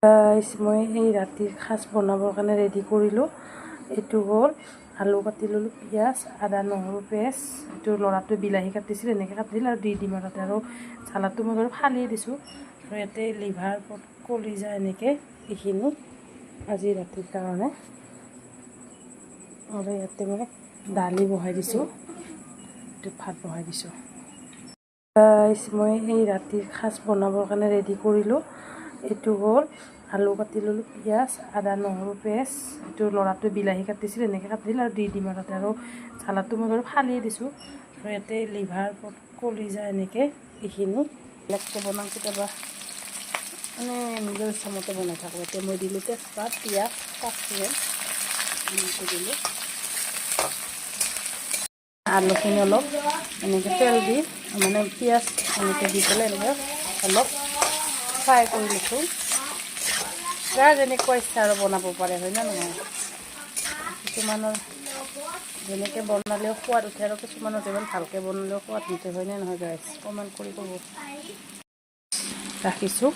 মই এই ৰাতিৰ সাজ বনাবৰ কাৰণে ৰেডি কৰিলোঁ। এইটো হ'ল আলু কাটি ল'লোঁ, পিঁয়াজ, আদা নহৰু পেষ্ট, এইটো ল'ৰাটোৱে বিলাহী কাটিছিল এনেকৈ কাটি দিলোঁ আৰু দি দিম আৰু তাতে আৰু জ্বালাটো মই বাৰু ফালিয়ে দিছোঁ। আৰু ইয়াতে লিভাৰ কলিজা এনেকৈ এইখিনি আজি ৰাতিৰ কাৰণে। আৰু ইয়াতে মই দালি বহাই দিছোঁ, এইটো ভাত বহাই দিছোঁ। মই এই ৰাতিৰ সাজ বনাবৰ কাৰণে ৰেডি কৰিলোঁ। এইটো হ'ল আলু কাটি ল'লোঁ, পিঁয়াজ, আদা নহৰু পেষ্ট, এইটো ল'ৰাটোৱে বিলাহী কাটিছিল এনেকৈ কাটি দিলোঁ আৰু দি দিম আৰু তাতে আৰু জ্বালাটো মই বাৰু ফালিয়ে দিছোঁ। আৰু ইয়াতে লিভাৰ কলিজা এনেকৈ এইখিনি বেলেগকৈ বনাওঁ, কেতিয়াবা মানে নিজৰ ইচ্ছামতে বনাই থাকোঁ। এতিয়া মই দিলোঁ তেজপাত, পিঁয়াজ, পাঁচফোৰণ এনেকৈ দিলোঁ। আলুখিনি অলপ এনেকৈ তেল দি মানে পিঁয়াজ এনেকৈ দি পেলাই এনেকৈ অলপ ফ্ৰাই কৰি লৈছোঁ। যাৰ যেনেকুৱা ইচ্ছা আৰু বনাব পাৰে, হয় না নহয়? কিছুমানৰ যেনেকৈ বনালেও সোৱাদ উঠে আৰু কিছুমানৰ যিমান ভালকৈ বনালেও সোৱাদ নুঠে, হয় নে নহয় গাইছ? কমেণ্ট কৰি ক'ব। ৰাখিছোঁ,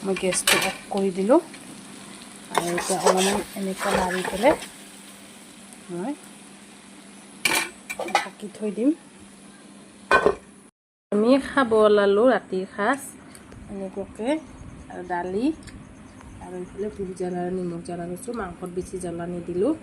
মই গেছটো অফ কৰি দিলোঁ আৰু এতিয়া অলপমান এনেকৈ লাৰি পেলাই মই ঢাকি থৈ দিম। আমি খাব ওলালোঁ ৰাতিৰ সাজ এনেকুৱাকৈ, আৰু দালি আৰু এইফালে ভোট জ্বালা নিমখ জ্বালা লৈছোঁ, মাংসত বেছি জ্বালা নিদিলোঁ।